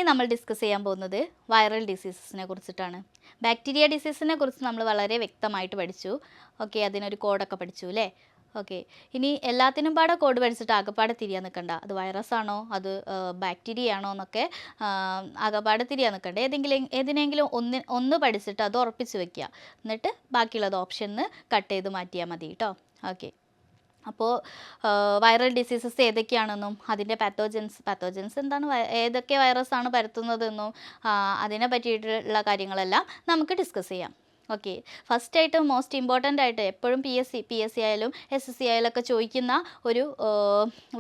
നമ്മൾ ഡിസ്കസ് ചെയ്യാൻ പോകുന്നത് വൈറൽ ഡിസീസസിനെ കുറിച്ചിട്ടാണ്. ബാക്ടീരിയ ഡിസീസിനെ കുറിച്ച് നമ്മൾ വളരെ വ്യക്തമായിട്ട് പഠിച്ചു. ഓക്കെ, അതിനൊരു കോഡൊക്കെ പഠിച്ചു അല്ലേ? ഓക്കെ, ഇനി എല്ലാത്തിനും പാടെ കോഡ് പഠിച്ചിട്ട് ആകെപ്പാടെ തിരിയാൻ നിൽക്കണ്ട. അത് വൈറസ് ആണോ അത് ബാക്ടീരിയ ആണോ എന്നൊക്കെ ആകെപ്പാടെ തിരിയാൻ നിൽക്കണ്ട. ഏതിനെങ്കിലും ഒന്ന് പഠിച്ചിട്ട് അത് ഉറപ്പിച്ച് വെക്കുക. എന്നിട്ട് ബാക്കിയുള്ളത് ഓപ്ഷനിൽ കട്ട് ചെയ്ത് മാറ്റിയാൽ മതി കേട്ടോ. ഓക്കെ, അപ്പോൾ വൈറൽ ഡിസീസസ് ഏതൊക്കെയാണെന്നും അതിൻ്റെ പാത്തോജൻസ് എന്താണ്, ഏതൊക്കെ വൈറസാണ് പരത്തുന്നതെന്നും അതിനെ പറ്റിയിട്ടുള്ള കാര്യങ്ങളെല്ലാം നമുക്ക് ഡിസ്കസ് ചെയ്യാം. ഓക്കെ, ഫസ്റ്റായിട്ട് മോസ്റ്റ് ഇമ്പോർട്ടൻ്റ് ആയിട്ട് എപ്പോഴും പി എസ് സി ആയാലും SSC ആയാലും ഒക്കെ ചോദിക്കുന്ന ഒരു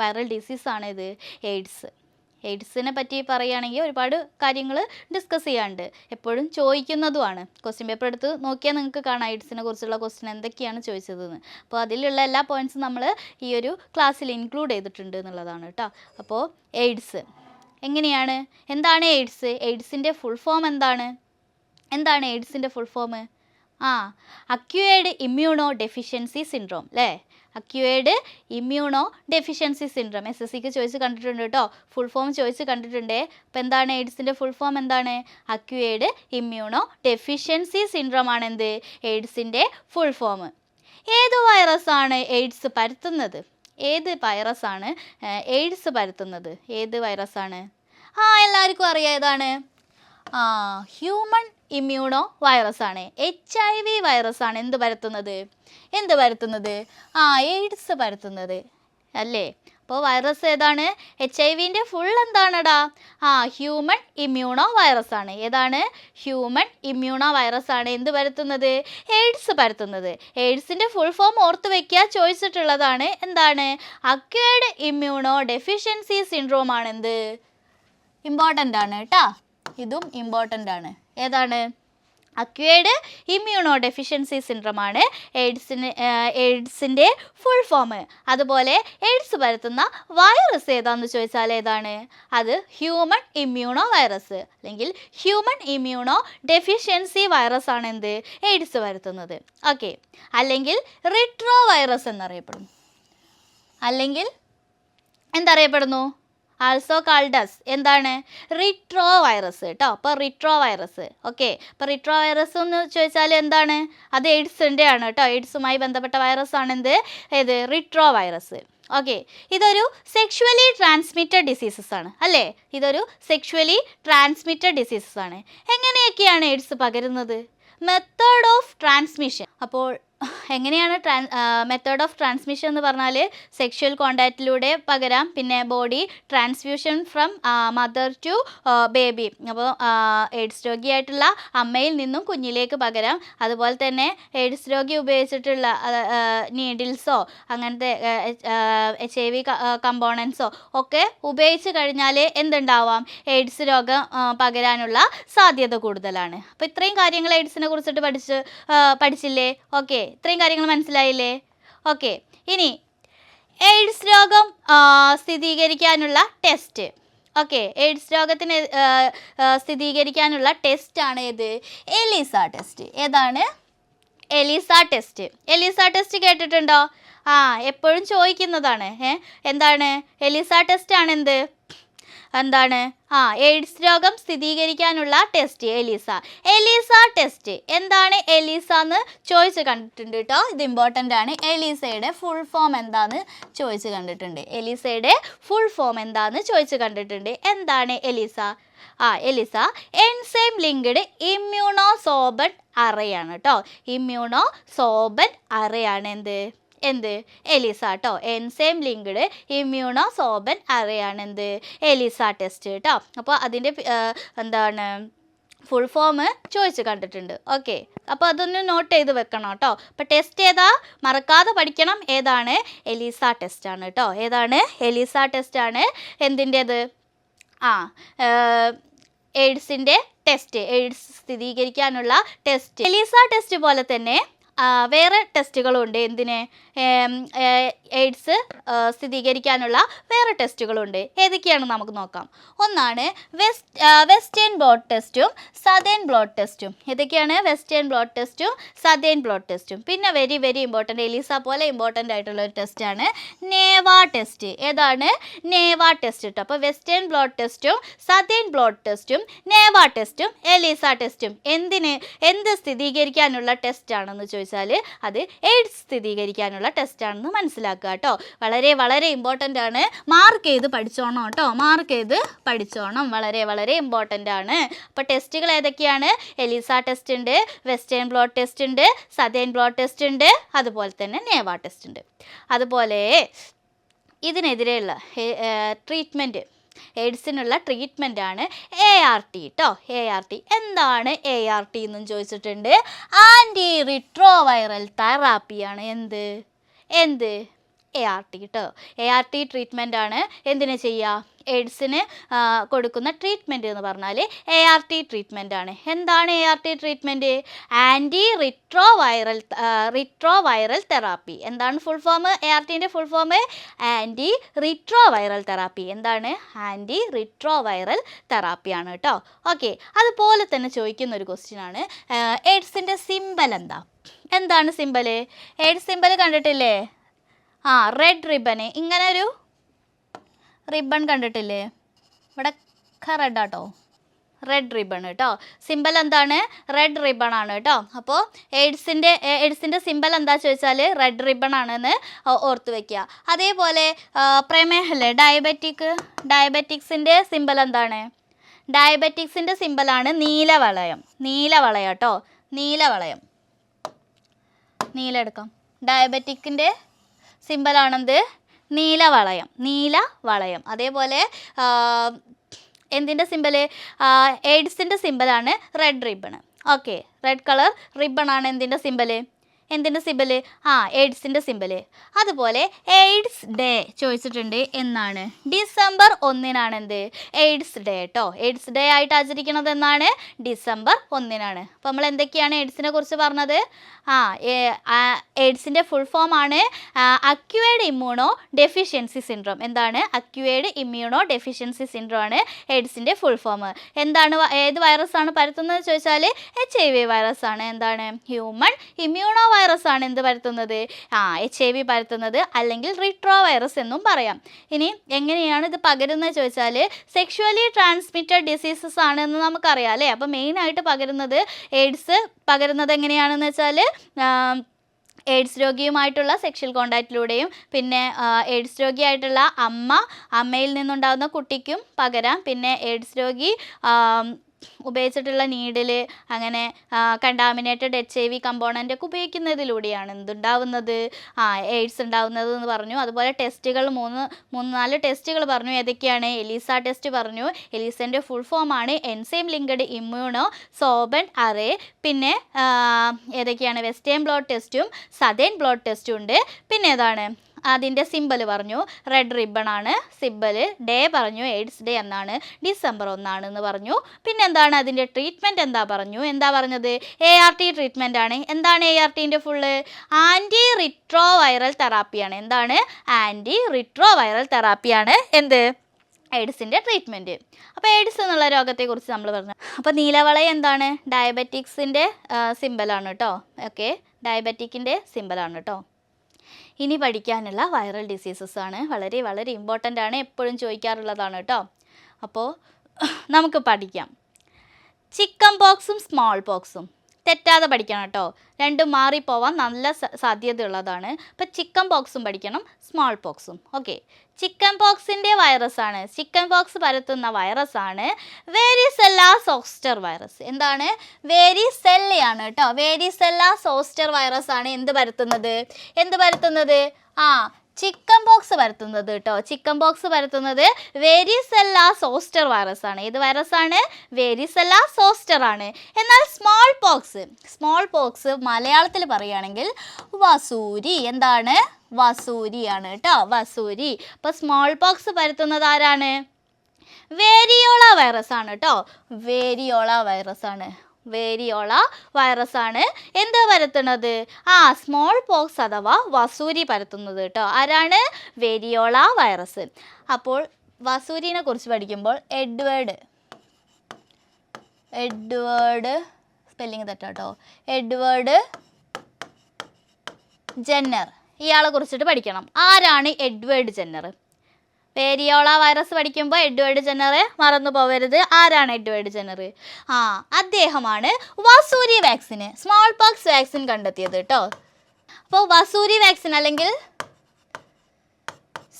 വൈറൽ ഡിസീസാണ് ഇത് എയ്ഡ്സ്. എയ്ഡ്സിനെ പറ്റി പറയുകയാണെങ്കിൽ ഒരുപാട് കാര്യങ്ങൾ ഡിസ്കസ് ചെയ്യാണ്ട് എപ്പോഴും ചോദിക്കുന്നതുമാണ്. ക്വസ്റ്റ്യൻ പേപ്പർ എടുത്ത് നോക്കിയാൽ നിങ്ങൾക്ക് കാണാം എയ്ഡ്സിനെ കുറിച്ചുള്ള ക്വസ്റ്റ്യൻ എന്തൊക്കെയാണ് ചോദിച്ചതെന്ന്. അപ്പോൾ അതിലുള്ള എല്ലാ പോയിൻറ്റ്സും നമ്മൾ ഈ ഒരു ക്ലാസ്സിൽ ഇൻക്ലൂഡ് ചെയ്തിട്ടുണ്ട് എന്നുള്ളതാണ് കേട്ടോ. അപ്പോൾ എയ്ഡ്സ് എങ്ങനെയാണ്, എന്താണ് എയ്ഡ്സ്, എയ്ഡ്സിൻ്റെ ഫുൾ ഫോം എന്താണ് എയ്ഡ്സിൻ്റെ full form? Acquired immuno deficiency syndrome അല്ലേ? അക്യൂയേർഡ് ഇമ്മ്യൂണോ ഡെഫിഷ്യൻസി സിൻഡ്രോം SSCക്ക് ചോദിച്ച് കണ്ടിട്ടുണ്ട് കേട്ടോ. ഫുൾ ഫോം ചോദിച്ച് കണ്ടിട്ടുണ്ട്. അപ്പോൾ എന്താണ് എയ്ഡ്സിൻ്റെ ഫുൾ ഫോം എന്താണ്? അക്യൂയേർഡ് ഇമ്മ്യൂണോ ഡെഫിഷ്യൻസി സിൻഡ്രോം ആണ് എന്ത്, എയ്ഡ്സിൻ്റെ ഫുൾ ഫോം. ഏത് വൈറസാണ് എയ്ഡ്സ് പരത്തുന്നത്? ഏത് വൈറസാണ് എയ്ഡ്സ് പരത്തുന്നത്? ഏത് വൈറസാണ്? എല്ലാവർക്കും അറിയാം ഏതാണ്? ഹ്യൂമൺ ഇമ്മ്യൂണോ വൈറസാണ്. HIV വൈറസാണ് എന്ത് പരത്തുന്നത്? എയ്ഡ്സ് പരത്തുന്നത് അല്ലേ? അപ്പോൾ വൈറസ് ഏതാണ്? HIV-ൻ്റെ ഫുൾ എന്താണടാ? ഹ്യൂമൺ ഇമ്മ്യൂണോ വൈറസാണ്. ഏതാണ്? ഹ്യൂമൺ ഇമ്മ്യൂണോ വൈറസാണ് എന്ത് പരത്തുന്നത്? എയ്ഡ്സ് പരത്തുന്നത്. എയ്ഡ്സിൻ്റെ ഫുൾ ഫോം ഓർത്ത് വയ്ക്കുക, ചോദിച്ചിട്ടുള്ളതാണ്. എന്താണ്? അക്വേർഡ് ഇമ്മ്യൂണോ ഡെഫിഷ്യൻസി സിൻഡ്രോം ആണ് എന്ത്, ഇമ്പോർട്ടൻ്റ് ആണ് കേട്ടോ. ഇതും ഇമ്പോർട്ടൻ്റ് ആണ്. ഏതാണ്? അക്വേർഡ് ഇമ്മ്യൂണോ ഡെഫിഷ്യൻസി സിൻഡ്രോം ആണ് എയ്ഡ്സിൻ്റെ ഫുൾ ഫോം. അതുപോലെ എയ്ഡ്സ് പരത്തുന്ന വൈറസ് ഏതാണെന്ന് ചോദിച്ചാൽ ഏതാണ്? അത് ഹ്യൂമൺ ഇമ്മ്യൂണോ വൈറസ് അല്ലെങ്കിൽ ഹ്യൂമൺ ഇമ്മ്യൂണോ ഡെഫിഷ്യൻസി വൈറസ് ആണ് എന്ത്, എയ്ഡ്സ് പരത്തുന്നത്. ഓക്കെ, അല്ലെങ്കിൽ റിട്രോ വൈറസ് എന്നറിയപ്പെടുന്നു. അല്ലെങ്കിൽ എന്തറിയപ്പെടുന്നു? ആൾസോ കാൾഡസ് എന്താണ്? റിട്രോ വൈറസ് കേട്ടോ. അപ്പോൾ റിട്രോ വൈറസ്. ഓക്കെ, അപ്പോൾ റിട്രോ വൈറസ് എന്ന് ചോദിച്ചാൽ എന്താണ്? അത് എയ്ഡ്സിൻ്റെ ആണ് കേട്ടോ. എയ്ഡ്സുമായി ബന്ധപ്പെട്ട വൈറസ് ആണ് എന്ത്, ഏത്, റിട്രോ വൈറസ്. ഓക്കെ, ഇതൊരു സെക്ഷുവലി ട്രാൻസ്മിറ്റഡ് ഡിസീസസ് ആണ് അല്ലേ? ഇതൊരു സെക്ഷുവലി ട്രാൻസ്മിറ്റഡ് ഡിസീസസ് ആണ്. എങ്ങനെയൊക്കെയാണ് എയ്ഡ്സ് പകരുന്നത്? Method of transmission. അപ്പോൾ എങ്ങനെയാണ് മെത്തേഡ് ഓഫ് ട്രാൻസ്മിഷൻ എന്ന് പറഞ്ഞാൽ സെക്ഷൽ കോണ്ടാക്റ്റിലൂടെ പകരാം. പിന്നെ body transfusion from mother to baby. അപ്പോൾ എയ്ഡ്സ് രോഗിയായിട്ടുള്ള അമ്മയിൽ നിന്നും കുഞ്ഞിലേക്ക് പകരാം. അതുപോലെ തന്നെ എയ്ഡ്സ് രോഗി ഉപയോഗിച്ചിട്ടുള്ള നീഡിൽസോ അങ്ങനത്തെ HIV കമ്പോണൻസോ ഒക്കെ ഉപയോഗിച്ച് കഴിഞ്ഞാൽ എന്തുണ്ടാവാം? എയ്ഡ്സ് രോഗം പകരാനുള്ള സാധ്യത കൂടുതലാണ്. അപ്പോൾ ഇത്രയും കാര്യങ്ങൾ എയ്ഡ്സിനെ കുറിച്ചിട്ട് പഠിച്ചില്ലേ? ഓക്കെ, ഇത്രയും കാര്യങ്ങൾ മനസ്സിലായില്ലേ? ഓക്കെ, ഇനി എയ്ഡ്സ് രോഗം സ്ഥിരീകരിക്കാനുള്ള ടെസ്റ്റ്. ഓക്കെ, എയ്ഡ്സ് രോഗത്തിന് സ്ഥിരീകരിക്കാനുള്ള ടെസ്റ്റാണ് ഏത്? ELISA test. ഏതാണ്? ELISA test. എലിസ ടെസ്റ്റ് കേട്ടിട്ടുണ്ടോ? എപ്പോഴും ചോദിക്കുന്നതാണ്. എന്താണ്? എലിസ ടെസ്റ്റ് ആണ് എന്താണ്? എയ്ഡ്സ് രോഗം സ്ഥിരീകരിക്കാനുള്ള ടെസ്റ്റ് എലിസ ടെസ്റ്റ്. എന്താണ് എലിസ എന്ന് ചോദിച്ച് കണ്ടിട്ടുണ്ട് കേട്ടോ. ഇത് ഇമ്പോർട്ടൻ്റ് ആണ്. എലിസയുടെ ഫുൾ ഫോം എന്താന്ന് ചോദിച്ച് കണ്ടിട്ടുണ്ട്. എന്താണ് ELISA? ELISA enzyme linked immunosorbent അറേയാണ് കേട്ടോ. ഇമ്മ്യൂണോസോർബൻ അറേയാണ് എന്ത് എലിസ കേട്ടോ. എൻസൈം ലിങ്ക്ഡ് ഇമ്മ്യൂണോസോർബൻ അറേയാണ് എലിസ ടെസ്റ്റ് കേട്ടോ. അപ്പോൾ അതിൻ്റെ എന്താണ് ഫുൾ ഫോം ചോദിച്ച് കണ്ടിട്ടുണ്ട്. ഓക്കെ, അപ്പോൾ അതൊന്ന് നോട്ട് ചെയ്ത് വെക്കണം കേട്ടോ. അപ്പോൾ ടെസ്റ്റ് ഏതാ? മറക്കാതെ പഠിക്കണം. ഏതാണ്? എലിസ ടെസ്റ്റ് ആണ് കേട്ടോ. ഏതാണ്? എലിസ ടെസ്റ്റ് ആണ് എന്തിൻ്റേത്? എയ്ഡ്സിൻ്റെ ടെസ്റ്റ്, എയ്ഡ്സ് സ്ഥിരീകരിക്കാനുള്ള ടെസ്റ്റ്. എലിസ ടെസ്റ്റ് പോലെ തന്നെ വേറെ ടെസ്റ്റുകളുണ്ട്. എന്തിന്? എയ്ഡ്സ് സ്ഥിരീകരിക്കാനുള്ള വേറെ ടെസ്റ്റുകളുണ്ട്. ഏതൊക്കെയാണെന്ന് നമുക്ക് നോക്കാം. ഒന്നാണ് വെസ്റ്റേൺ ബ്ലോട്ട് ടെസ്റ്റും സദേൺ ബ്ലോട്ട് ടെസ്റ്റും. ഏതൊക്കെയാണ്? വെസ്റ്റേൺ ബ്ലോട്ട് ടെസ്റ്റും സദേൺ ബ്ലോട്ട് ടെസ്റ്റും. പിന്നെ വെരി വെരി ഇമ്പോർട്ടൻ്റ്, എലീസ പോലെ ഇമ്പോർട്ടൻ്റ് ആയിട്ടുള്ള ഒരു ടെസ്റ്റാണ് നേവ ടെസ്റ്റ്. ഏതാണ്? നേവ ടെസ്റ്റ് കേട്ടോ. അപ്പോൾ വെസ്റ്റേൺ ബ്ലോട്ട് ടെസ്റ്റും സദേൺ ബ്ലോട്ട് ടെസ്റ്റും നേവ ടെസ്റ്റും എലീസ ടെസ്റ്റും എന്ത് സ്ഥിരീകരിക്കാനുള്ള ടെസ്റ്റ് ആണെന്ന് ചോദിച്ചാൽ അത് എയ്ഡ്സ് സ്ഥിരീകരിക്കാനുള്ള ടെസ്റ്റ് ആണെന്ന് മനസ്സിലാക്കുക കേട്ടോ. വളരെ വളരെ ഇമ്പോർട്ടൻ്റ് ആണ്. മാർക്ക് ചെയ്ത് പഠിച്ചോണം കേട്ടോ. മാർക്ക് ചെയ്ത് പഠിച്ചോണം. വളരെ വളരെ ഇമ്പോർട്ടൻ്റ് ആണ്. അപ്പോൾ ടെസ്റ്റുകൾ ഏതൊക്കെയാണ്? എലീസ ടെസ്റ്റ് ഉണ്ട്, വെസ്റ്റേൺ ബ്ലോട്ട് ടെസ്റ്റ് ഉണ്ട്, സദേൺ ബ്ലോട്ട് ടെസ്റ്റ് ഉണ്ട്, അതുപോലെ തന്നെ നേവ ടെസ്റ്റ് ഉണ്ട്. അതുപോലെ ഇതിനെതിരെയുള്ള ട്രീറ്റ്മെൻറ്റ്, എയ്ഡ്സിനുള്ള ട്രീറ്റ്മെൻ്റ് ആണ് ART കേട്ടോ. ART എന്താണ്? ART എന്നും ചോദിച്ചിട്ടുണ്ട്. ആൻറ്റി റിട്രോവൈറൽ തെറാപ്പിയാണ്. എന്ത് ART കേട്ടോ. ART ട്രീറ്റ്മെൻ്റ് ആണ്. എന്തിനു ചെയ്യുക? എയ്ഡ്സിന് കൊടുക്കുന്ന ട്രീറ്റ്മെൻറ്റ് എന്ന് പറഞ്ഞാൽ ART ട്രീറ്റ്മെൻ്റ് ആണ്. എന്താണ് ART treatment? Anti retroviral therapy. എന്താണ് ഫുൾ ഫോം? ARTൻ്റെ full form anti retroviral therapy. എന്താണ്? ആൻറ്റി റിട്രോവൈറൽ തെറാപ്പിയാണ് കേട്ടോ. ഓക്കെ. അതുപോലെ തന്നെ ചോദിക്കുന്ന ഒരു ക്വസ്റ്റ്യൻ ആണ്, എയ്ഡ്സിൻ്റെ സിമ്പൽ എന്താണ് സിമ്പൽ? എയ്ഡ്സ് സിമ്പൽ കണ്ടിട്ടില്ലേ? Red ribbon. ഇങ്ങനെ ഒരു റിബൺ കണ്ടിട്ടില്ലേ? ഇവിടെ റെഡ് ആട്ടോ, റെഡ് റിബൺ കേട്ടോ. സിമ്പൽ എന്താണ്? റെഡ് റിബൺ ആണ് കേട്ടോ. അപ്പോൾ എയ്ഡ്സിൻ്റെ സിമ്പൽ എന്താ ചോദിച്ചാൽ റെഡ് റിബൺ ആണെന്ന് ഓർത്ത് വയ്ക്കുക. അതേപോലെ പ്രമേഹല്ലേ, ഡയബറ്റിക്സിൻ്റെ സിമ്പൽ എന്താണ്? ഡയബറ്റിക്സിൻ്റെ സിമ്പലാണ് നീലവളയം കേട്ടോ. നീല എടുക്കാം. ഡയബറ്റിക്കിൻ്റെ സിമ്പലാണെന്ത്? നീലവളയം. അതേപോലെ എന്തിൻ്റെ സിമ്പൽ? എയ്ഡ്സിൻ്റെ സിമ്പലാണ് red ribbon. Okay. Red colour ribbon ആണ് എന്തിൻ്റെ സിമ്പൽ? എയ്ഡ്സിൻ്റെ സിമ്പൽ. അതുപോലെ എയ്ഡ്സ് ഡേ ചോദിച്ചിട്ടുണ്ട്. എന്നാണ്? ഡിസംബർ 1 എന്ത്? എയ്ഡ്സ് ഡേ കേട്ടോ. എയ്ഡ്സ് ഡേ ആയിട്ട് ആചരിക്കുന്നത് എന്നാണ്? ഡിസംബർ 1. അപ്പോൾ നമ്മൾ എന്തൊക്കെയാണ് എയ്ഡ്സിനെ കുറിച്ച് പറഞ്ഞത്? എയ്ഡ്സിൻ്റെ ഫുൾ ഫോം ആണ് അക്വയർഡ് ഇമ്മ്യൂണോ ഡെഫിഷ്യൻസി സിൻഡ്രോം. എന്താണ്? അക്വയർഡ് ഇമ്മ്യൂണോ ഡെഫിഷ്യൻസി സിൻഡ്രോം ആണ് എയ്ഡ്സിൻ്റെ ഫുൾ ഫോം. എന്താണ്? ഏത് വൈറസാണ് പരത്തുന്നത് ചോദിച്ചാൽ HIV വൈറസ് ആണ്. എന്താണ്? ഹ്യൂമൻ ഇമ്മ്യൂണോ വൈറസ് ആണ് എന്ത് പരത്തുന്നത്? HIV പരത്തുന്നത്, അല്ലെങ്കിൽ റിട്രോ വൈറസ് എന്നും പറയാം. ഇനി എങ്ങനെയാണ് ഇത് പകരുന്നത് ചോദിച്ചാൽ സെക്ഷുവലി ട്രാൻസ്മിറ്റഡ് ഡിസീസസ് ആണ് എന്ന് നമുക്കറിയാം അല്ലേ. അപ്പോൾ മെയിനായിട്ട് പകരുന്നത് എയ്ഡ്സ് പകരുന്നത് എങ്ങനെയാണെന്ന് വെച്ചാൽ എയ്ഡ്സ് രോഗിയുമായിട്ടുള്ള സെക്ഷൽ കോണ്ടാക്റ്റിലൂടെയും, പിന്നെ എയ്ഡ്സ് രോഗിയായിട്ടുള്ള അമ്മയിൽ നിന്നുണ്ടാകുന്ന കുട്ടിക്കും പകരാം. പിന്നെ എയ്ഡ്സ് രോഗി ഉപയോഗിച്ചിട്ടുള്ള നീഡിൽ, അങ്ങനെ കണ്ടാമിനേറ്റഡ് HIV കമ്പോണൻ്റ് ഒക്കെ ഉപയോഗിക്കുന്നതിലൂടെയാണ് എന്തുണ്ടാവുന്നത്? എയ്ഡ്സ് ഉണ്ടാവുന്നത് എന്ന് പറഞ്ഞു. അതുപോലെ ടെസ്റ്റുകൾ 3-4 ടെസ്റ്റുകൾ പറഞ്ഞു. ഏതൊക്കെയാണ്? എലീസ ടെസ്റ്റ് പറഞ്ഞു. എലീസൻ്റെ ഫുൾ ഫോം ആണ് എൻസൈം ലിങ്ക്ഡ് ഇമ്മ്യൂണോ സോബൺ അറേ. പിന്നെ ഏതൊക്കെയാണ്? വെസ്റ്റേൺ ബ്ലോട്ട് ടെസ്റ്റും സദേൺ ബ്ലോട്ട് ടെസ്റ്റും ഉണ്ട്. പിന്നെ ഏതാണ്? അതിൻ്റെ സിമ്പൽ പറഞ്ഞു, റെഡ് റിബൺ ആണ്. സിമ്പൽ ഡേ പറഞ്ഞു, എയ്ഡ്സ് ഡേ എന്നാണ്, ഡിസംബർ 1 എന്ന് പറഞ്ഞു. പിന്നെ എന്താണ് അതിൻ്റെ ട്രീറ്റ്മെൻറ്റ്? എന്താ പറഞ്ഞത്? ART ട്രീറ്റ്മെൻ്റ് ആണ്. എന്താണ് ARTൻ്റെ ഫുള്ള്? ആൻറ്റി റിട്രോവൈറൽ തെറാപ്പിയാണ്. എന്താണ്? ആൻറ്റി റിട്രോവൈറൽ തെറാപ്പിയാണ് എന്ത്? എയ്ഡ്സിൻ്റെ ട്രീറ്റ്മെൻറ്റ്. അപ്പോൾ എയ്ഡ്സ് എന്നുള്ള രോഗത്തെക്കുറിച്ച് നമ്മൾ പറഞ്ഞു. അപ്പോൾ നീലവളയം എന്താണ്? ഡയബറ്റിക്സിൻ്റെ സിമ്പലാണ് കേട്ടോ. ഓക്കെ, ഡയബറ്റിക്കിൻ്റെ സിമ്പലാണ് കേട്ടോ. ഇനി പഠിക്കാനുള്ള വൈറൽ ഡിസീസസ് ആണ്. വളരെ വളരെ ഇമ്പോർട്ടൻ്റ് ആണ്, എപ്പോഴും ചോദിക്കാറുള്ളതാണ് കേട്ടോ. അപ്പോൾ നമുക്ക് പഠിക്കാം. ചിക്കൻ പോക്സും സ്മോൾ പോക്സും തെറ്റാതെ പഠിക്കണം കേട്ടോ. രണ്ടും മാറിപ്പോവാൻ നല്ല സാധ്യതയുള്ളതാണ്. അപ്പോൾ ചിക്കൻ പോക്സും പഠിക്കണം, സ്മോൾ പോക്സും. ഓക്കെ, ചിക്കൻ പോക്സിൻ്റെ വൈറസാണ്, ചിക്കൻ പോക്സ് പരത്തുന്ന വൈറസാണ് വേരിസെല്ല സോസ്റ്റർ വൈറസ്. എന്താണ്? വേരിസെല്ലയാണ് കേട്ടോ. വേരിസെല്ല സോസ്റ്റർ വൈറസ് ആണ് എന്ത് പരത്തുന്നത്? ചിക്കൻ പോക്സ് പരത്തുന്നത് കേട്ടോ. ചിക്കൻ പോക്സ് പരത്തുന്നത് വേരിസെല്ല സോസ്റ്റർ വൈറസ് ആണ്. ഏത് വൈറസാണ്? വേരിസെല്ല സോസ്റ്റർ ആണ്. എന്നാൽ സ്മോൾ പോക്സ് മലയാളത്തിൽ പറയുകയാണെങ്കിൽ വസൂരി. എന്താണ്? വസൂരിയാണ് കേട്ടോ, വസൂരി. അപ്പോൾ സ്മോൾ പോക്സ് പരത്തുന്നത് ആരാണ്? വേരിയോള വൈറസ് ആണ് കേട്ടോ. വേരിയോള വൈറസ് ആണ്. വേരിയോള വൈറസ് ആണ് എന്ത് പരത്തുന്നത്? സ്മോൾ പോക്സ് അഥവാ വസൂരി പരത്തുന്നത് കേട്ടോ. ആരാണ്? Variola virus. അപ്പോൾ വസൂരിനെ കുറിച്ച് പഠിക്കുമ്പോൾ എഡ്വേർഡ് സ്പെല്ലിംഗ് തെറ്റാട്ടോ, എഡ്വേർഡ് ജെന്നർ, ഇയാളെ കുറിച്ചിട്ട് പഠിക്കണം. ആരാണ് എഡ്വേർഡ് ജെന്നർ? വേരിയോള വൈറസ് പഠിക്കുമ്പോൾ എഡ്വേർഡ് ജെന്നറെ മറന്നു പോകരുത്. ആരാണ് എഡ്വേർഡ് ജെന്നർ? അദ്ദേഹമാണ് വസൂരി വാക്സിന്, സ്മോൾ പോക്സ് വാക്സിൻ കണ്ടെത്തിയത് കേട്ടോ. അപ്പോൾ വസൂരി വാക്സിൻ അല്ലെങ്കിൽ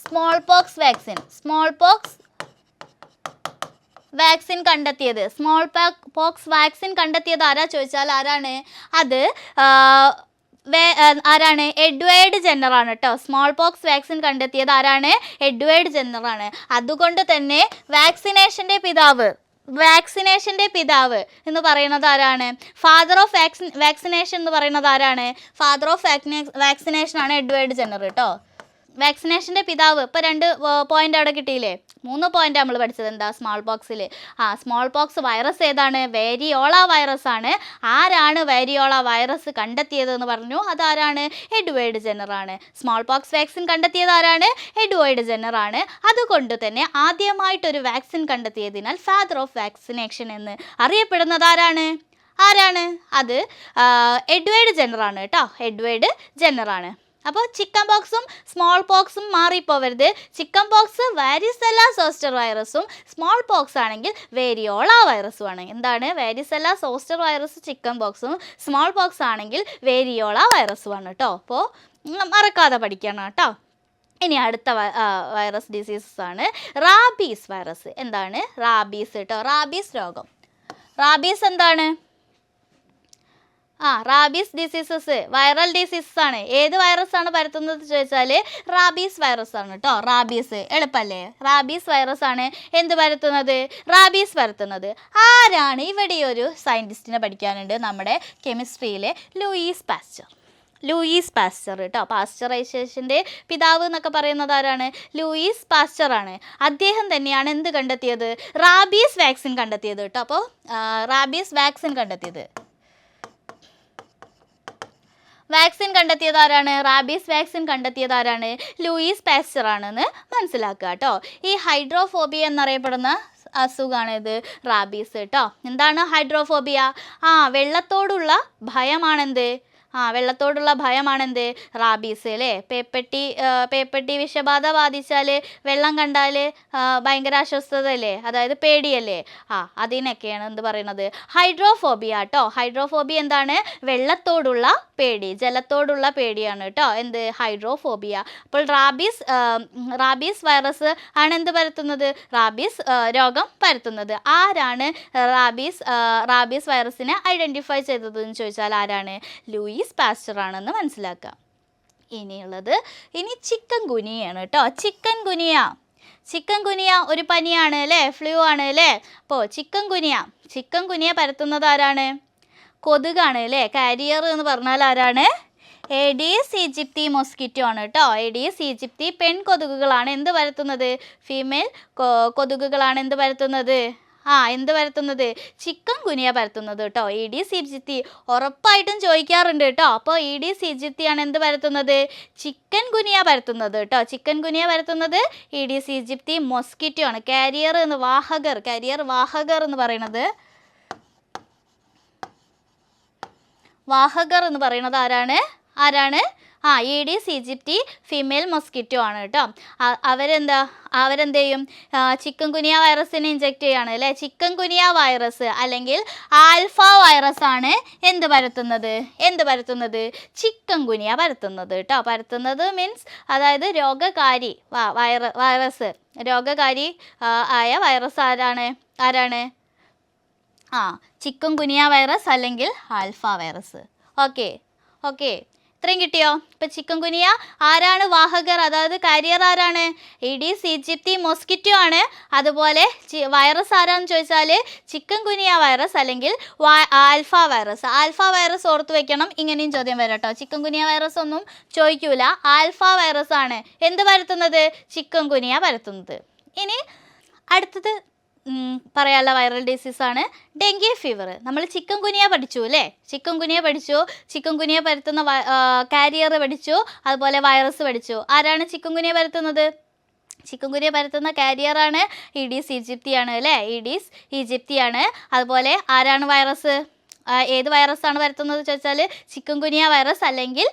സ്മോൾ പോക്സ് വാക്സിൻ കണ്ടെത്തിയത്, ആരാ ചോദിച്ചാൽ ആരാണ്? അത് ആരാണ്? എഡ്വേർഡ് ജെന്നർ ആണ് കേട്ടോ. സ്മോൾ പോക്സ് വാക്സിൻ കണ്ടെത്തിയത് ആരാണ്? എഡ്വേർഡ് ജെന്നർ ആണ്. അതുകൊണ്ട് തന്നെ വാക്സിനേഷൻ്റെ പിതാവ് എന്ന് പറയുന്നത് ആരാണ്? ഫാദർ ഓഫ് വാക്സിനേഷൻ എന്ന് പറയുന്നത് ആരാണ്? ഫാദർ ഓഫ് വാക്സിനേഷൻ ആണ് എഡ്വേർഡ് ജെന്നർ കേട്ടോ. വാക്സിനേഷൻ്റെ പിതാവ്. ഇപ്പോൾ 2 പോയിന്റ് അവിടെ കിട്ടിയില്ലേ? 3 പോയിന്റ് നമ്മൾ പഠിച്ചത്. എന്താ? സ്മോൾ പോക്സിൽ സ്മോൾ പോക്സ് വൈറസ് ഏതാണ്? വേരിയോള വൈറസ് ആണ്. ആരാണ് വേരിയോള വൈറസ് കണ്ടെത്തിയത് എന്ന് പറഞ്ഞു? അതാരാണ്? എഡ്വേർഡ് ജെന്നർ ആണ്. സ്മോൾ പോക്സ് വാക്സിൻ കണ്ടെത്തിയത് ആരാണ്? എഡ്വേർഡ് ജെന്നർ ആണ്. അതുകൊണ്ട് തന്നെ ആദ്യമായിട്ടൊരു വാക്സിൻ കണ്ടെത്തിയതിനാൽ ഫാദർ ഓഫ് വാക്സിനേഷൻ എന്ന് അറിയപ്പെടുന്നത് ആരാണ്? അത് എഡ്വേർഡ് ജെന്നർ ആണ് കേട്ടോ. എഡ്വേർഡ് ജെന്നർ ആണ്. അപ്പോൾ ചിക്കൻ പോക്സും സ്മോൾ പോക്സും മാറിപ്പോവരുത്. ചിക്കൻ പോക്സ് വാരിസെല്ല സോസ്റ്റർ വൈറസും സ്മോൾ പോക്സ് ആണെങ്കിൽ വേരിയോള വൈറസും ആണ്. എന്താണ്? വാരിസെല്ല സോസ്റ്റർ വൈറസ് ചിക്കൻ പോക്സും, സ്മോൾ പോക്സ് ആണെങ്കിൽ വേരിയോള വൈറസും ആണ് കേട്ടോ. അപ്പോൾ മറക്കാതെ പഠിക്കണം കേട്ടോ. ഇനി അടുത്ത വൈറസ് ഡിസീസസ് ആണ് റാബീസ് വൈറസ്. എന്താണ്? റാബീസ് കേട്ടോ. റാബീസ് രോഗം. റാബീസ് എന്താണ്? റാബീസ് ഡിസീസസ് വൈറൽ ഡിസീസസ് ആണ്. ഏത് വൈറസ് ആണ് പരത്തുന്നത് ചോദിച്ചാൽ റാബീസ് വൈറസ് ആണ് കേട്ടോ. റാബീസ് എളുപ്പമല്ലേ? റാബീസ് വൈറസ് ആണ് എന്ത് പരത്തുന്നത്? റാബീസ് പരത്തുന്നത്. ആരാണ്? ഇവിടെ ഒരു സയൻറ്റിസ്റ്റിനെ പഠിക്കാനുണ്ട് നമ്മുടെ കെമിസ്ട്രിയിലെ ലൂയിസ് പാസ്ചർ കേട്ടോ. പാസ്ചറൈസേഷൻ്റെ പിതാവ് എന്നൊക്കെ പറയുന്നത് ആരാണ്? ലൂയിസ് പാസ്ചർ ആണ്. അദ്ദേഹം തന്നെയാണ് എന്ത് കണ്ടെത്തിയത്? റാബീസ് വാക്സിൻ കണ്ടെത്തിയത് കേട്ടോ. അപ്പോൾ റാബീസ് വാക്സിൻ കണ്ടെത്തിയത് ആരാണ്? റാബീസ് വാക്സിൻ കണ്ടെത്തിയത് ആരാണ്? ലൂയിസ് പാസ്ചർ ആണെന്ന് മനസ്സിലാക്കുക കേട്ടോ. ഈ ഹൈഡ്രോഫോബിയ എന്നറിയപ്പെടുന്ന അസുഖമാണ് ഇത് റാബീസ് കേട്ടോ. എന്താണ് ഹൈഡ്രോഫോബിയ? വെള്ളത്തോടുള്ള ഭയമാണെന്ത്? വെള്ളത്തോടുള്ള ഭയമാണെന്ത്? റാബീസ് അല്ലേ? പേപ്പട്ടി വിഷബാധ ബാധിച്ചാൽ വെള്ളം കണ്ടാൽ ഭയങ്കര അസ്വസ്ഥത അല്ലേ? അതായത് പേടിയല്ലേ? അതിനൊക്കെയാണ് എന്ത് പറയുന്നത്? ഹൈഡ്രോഫോബിയ കേട്ടോ. ഹൈഡ്രോഫോബിയ എന്താണ്? വെള്ളത്തോടുള്ള പേടി, ജലത്തോടുള്ള പേടിയാണ് കേട്ടോ. എന്ത്? ഹൈഡ്രോഫോബിയ. അപ്പോൾ റാബീസ് വൈറസ് ആണ് എന്ത് പരത്തുന്നത്? റാബീസ് രോഗം പരത്തുന്നത്. ആരാണ് റാബീസ് വൈറസിനെ ഐഡൻറ്റിഫൈ ചെയ്തതെന്ന് ചോദിച്ചാൽ ആരാണ്? ലൂയിസ് പാസ്ചർ ആണെന്ന് മനസ്സിലാക്കുക. ഇനി ചിക്കൻ ഗുനിയാണ് കേട്ടോ. ചിക്കൻ ഗുനിയ ഒരു പനിയാണ് അല്ലേ? ഫ്ലൂ ആണ് അല്ലേ? അപ്പോൾ ചിക്കൻ ഗുനിയ പരത്തുന്നത് ആരാണ്? കൊതുകാണ് അല്ലേ? കാരിയർ എന്ന് പറഞ്ഞാൽ ആരാണ്? ഏഡീസ് ഈജിപ്തി മൊസ്കിറ്റോ ആണ് കേട്ടോ. ഏഡീസ് ഈജിപ്തി പെൺകൊതുകുകളാണ് എന്ത് പരത്തുന്നത്? ഫീമെയിൽ കൊതുകുകളാണ് എന്ത് പരത്തുന്നത്? എന്ത് പരത്തുന്നത്? ചിക്കൻ ഗുനിയ പരത്തുന്നത് കേട്ടോ. ഈഡീസ് ഈജിപ്തി ഉറപ്പായിട്ടും ചോദിക്കാറുണ്ട് കേട്ടോ. അപ്പോൾ ഈഡീസ് ഈജിപ്തിയാണ് എന്ത് പരത്തുന്നത്? ചിക്കൻ ഗുനിയ പരത്തുന്നത് കേട്ടോ. ചിക്കൻ ഗുനിയ പരത്തുന്നത് ഈഡീസ് ഈജിപ്തി മൊസ്കിറ്റോ ആണ്. കാരിയർ എന്ന് പറയുന്നത് വാഹകർ എന്ന് പറയുന്നത് ആരാണ്? ഈഡീസ് ഈജിപ്തി ഫീമെയിൽ മൊസ്കിറ്റോ ആണ് കേട്ടോ. അവരെന്ത് ചെയ്യും? ചിക്കൻ ഗുനിയ വൈറസിനെ ഇഞ്ചെക്ട് ചെയ്യാണ് അല്ലേ? ചിക്കൻ ഗുനിയ വൈറസ് അല്ലെങ്കിൽ ആൽഫ വൈറസ് ആണ് എന്ത് പരത്തുന്നത്? ചിക്കൻ ഗുനിയ പരത്തുന്നത് കേട്ടോ. പരത്തുന്നത് മീൻസ് അതായത് രോഗകാരി ആയ വൈറസ് ആരാണ്? ചിക്കൻ ഗുനിയ വൈറസ് അല്ലെങ്കിൽ ആൽഫ വൈറസ്. ഓക്കെ ഇത്രയും കിട്ടിയോ? ഇപ്പം ചിക്കൻ ഗുനിയ ആരാണ് വാഹകർ, അതായത് കാരിയർ ആരാണ്? ഈഡീസ് ഈജിപ്തി മൊസ്കിറ്റോ ആണ്. അതുപോലെ വൈറസ് ആരാന്ന് ചോദിച്ചാൽ ചിക്കൻ ഗുനിയ വൈറസ് അല്ലെങ്കിൽ ആൽഫ വൈറസ് ഓർത്ത് വെക്കണം. ഇങ്ങനെയും ചോദ്യം വരാം കേട്ടോ. ചിക്കൻ ഗുനിയ വൈറസ് ഒന്നും ചോദിക്കൂല. ആൽഫ വൈറസ് ആണ് എന്ത് പരത്തുന്നത്? ചിക്കൻ ഗുനിയ പരത്തുന്നത്. ഇനി അടുത്തത് പറയാനുള്ള വൈറൽ ഡിസീസാണ് ഡെങ്കി ഫീവർ. നമ്മൾ ചിക്കൻ ഗുനിയ പഠിച്ചു അല്ലേ? ചിക്കൻ ഗുനിയ പഠിച്ചു, ചിക്കൻ ഗുനിയ പരത്തുന്ന കാരിയർ പഠിച്ചു, അതുപോലെ വൈറസ് പഠിച്ചു. ആരാണ് ചിക്കൻ ഗുനിയ പരത്തുന്നത്? ചിക്കൻ ഗുനിയ പരത്തുന്ന കാരിയറാണ് ഈഡീസ് ഈജിപ്തിയാണ് അല്ലേ? ഈഡീസ് ഈജിപ്തിയാണ്. അതുപോലെ ആരാണ് വൈറസ്? ഏത് വൈറസാണ് പരത്തുന്നത് ചോദിച്ചാൽ ചിക്കൻ ഗുനിയ വൈറസ് അല്ലെങ്കിൽ